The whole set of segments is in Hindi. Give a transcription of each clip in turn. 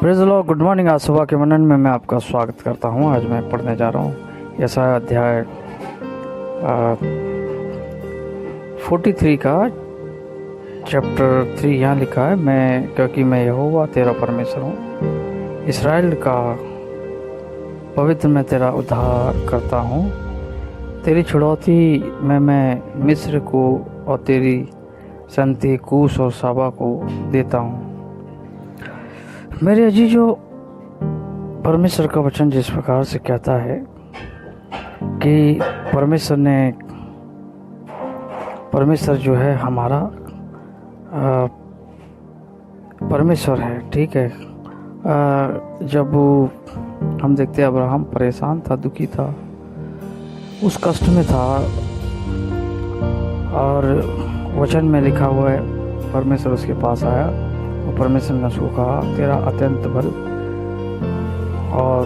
Praise the Lord. Good morning. आज सुबह के मनन में मैं आपका स्वागत करता हूँ। आज मैं पढ़ने जा रहा हूँ यशायाह अध्याय 43 का चैप्टर 3। यहाँ लिखा है, क्योंकि मैं यहोवा तेरा परमेश्वर हूँ, इसराइल का पवित्र मैं तेरा उद्धार करता हूँ। तेरी छुड़ौती में मैं मिस्र को और तेरी संति कूश और साबा को देता हूँ। मेरे अजीजों, परमेश्वर का वचन जिस प्रकार से कहता है कि परमेश्वर जो है हमारा परमेश्वर है, ठीक है। जब हम देखते हैं अब्राहम परेशान था, दुखी था, उस कष्ट में था, और वचन में लिखा हुआ है परमेश्वर उसके पास आया और परमेश्वर ने उसको कहा, तेरा अत्यंत बल और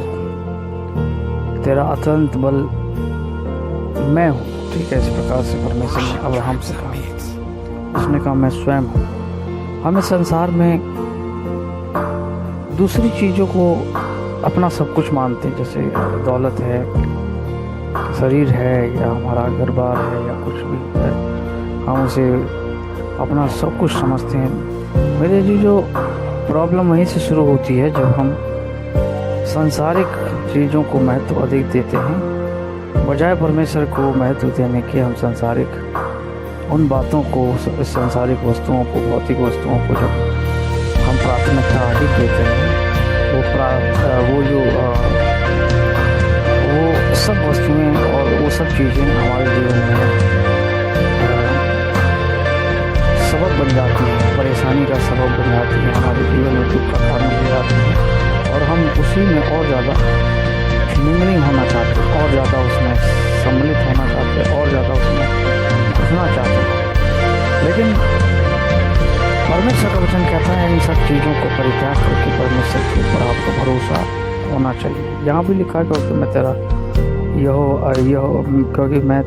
तेरा अत्यंत बल मैं हूँ, ठीक है। इस प्रकार से परमेश्वर ने अब्राहम से कहा। उसने कहा, मैं स्वयं हूँ। हम इस संसार में दूसरी चीज़ों को अपना सब कुछ मानते हैं, जैसे दौलत है, शरीर है, या हमारा घर बार है, या कुछ भी है, हम उसे अपना सब कुछ समझते हैं। मेरे जो प्रॉब्लम वहीं से शुरू होती है, जब हम सांसारिक चीज़ों को महत्व अधिक देते हैं बजाय परमेश्वर को महत्व देने के। हम सांसारिक उन बातों को, सांसारिक वस्तुओं को, भौतिक वस्तुओं को जब हम प्राथमिकता अधिक देते हैं, वो सब वस्तुएं और वो सब चीज़ें हमारे जीवन में सबब बन जाती हैं, परेशानी का सबब बन जाती है, हमारे जीवन में दुख का कारण बन जाती है, और हम उसी में और ज़्यादा मिंगलिंग होना चाहते हैं, और ज़्यादा उसमें सम्मिलित होना चाहते हैं, और ज़्यादा उसमें घुसना चाहते हैं। लेकिन परमेश्वर का वचन कहता है, इन सब चीज़ों को परित्याग करके परमेश्वर के ऊपर आपको भरोसा होना चाहिए। यहाँ भी लिखा है, क्योंकि मैं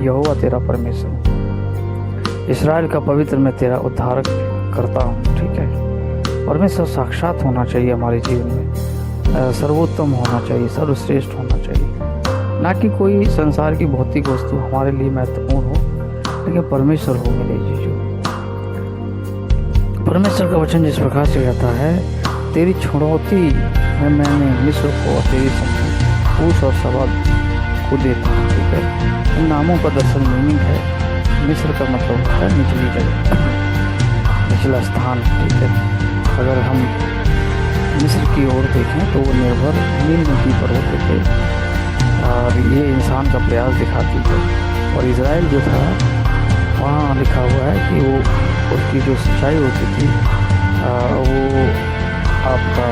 यहोवा तेरा परमेश्वर हूँ, इसराइल का पवित्र मैं तेरा उद्धार करता हूँ, ठीक है। परमेश्वर साक्षात होना चाहिए हमारे जीवन में, सर्वोत्तम होना चाहिए, सर्वश्रेष्ठ होना चाहिए, ना कि कोई संसार की भौतिक वस्तु हमारे लिए महत्वपूर्ण हो, लेकिन परमेश्वर हो मेरे जीजू। परमेश्वर का वचन जिस प्रकार से कहता है, तेरी छुड़ौती में मैंने मिस्र को और तेरी कूश और साबा को देता हूँ, ठीक है। इन नामों का दरअसल मीनिंग है, मिस्र का मतलब होता है निचली जगह, निचला स्थान, ठीक है। अगर हम मिस्र की ओर देखें तो वो निर्भर नील नदी पर होते थे, और ये इंसान का प्रयास दिखाती है। और इजराइल जो था, वहाँ लिखा हुआ है कि वो उसकी जो सिंचाई होती थी वो आपका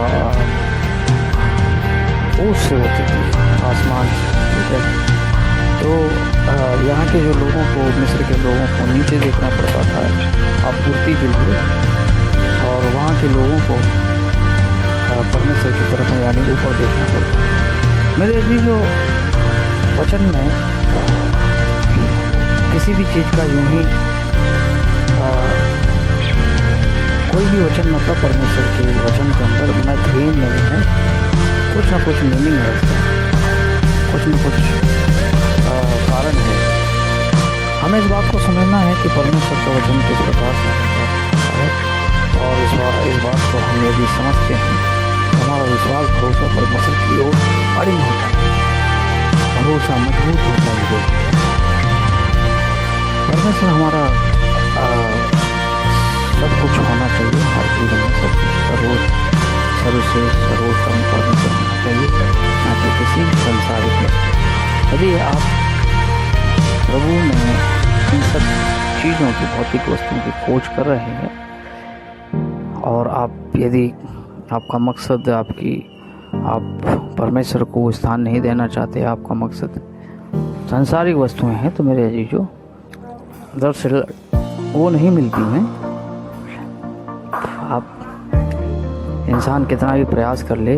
ओस से होती थी, आसमान से, ठीक है। तो यहाँ के जो लोगों को, मिस्र के लोगों को नीचे देखना पड़ता था आपूर्ति के लिए, और वहाँ के लोगों को परमेश्वर की तरफ यानी ऊपर देखना पड़ता। मेरे भी जो वचन में किसी भी चीज़ का यूँ ही कोई भी वचन मतलब परमेश्वर के वचन के अंदर महत्वहीन नहीं है, कुछ ना कुछ मीनिंग है इसका, कुछ न कुछ कारण है। हमें इस बात को समझना है कि परमेश्वर का वचन किस प्रकार से है, और इस बात को हम यदि समझते हैं, हमारा विश्वास भरोसा परमेश्वर की ओर अड़िग होता है, भरोसा मजबूत होता है। परमेश्वर हमारा सब कुछ होना चाहिए, हर जीवन में सब कुछ सर्वश्रेष्ठ सर्वोत्तम परमेश्वर होना चाहिए, ना कि किसी संसारिक वस्तु। यदि आप प्रभु में इन सब चीज़ों की, भौतिक वस्तुओं की खोज कर रहे हैं, और यदि आपका मकसद आप परमेश्वर को स्थान नहीं देना चाहते, आपका मकसद सांसारिक वस्तुएं हैं, तो मेरे अजीजों, दरअसल वो नहीं मिलती हैं। आप इंसान कितना भी प्रयास कर ले,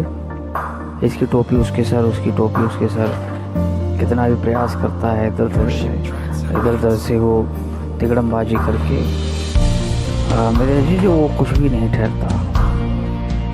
इसकी टोपी उसके सर, उसकी टोपी उसके सर, कितना भी प्रयास करता है, इधर उधर से वो तिगड़मबाजी करके, मेरे जी जो वो कुछ भी नहीं ठहरता।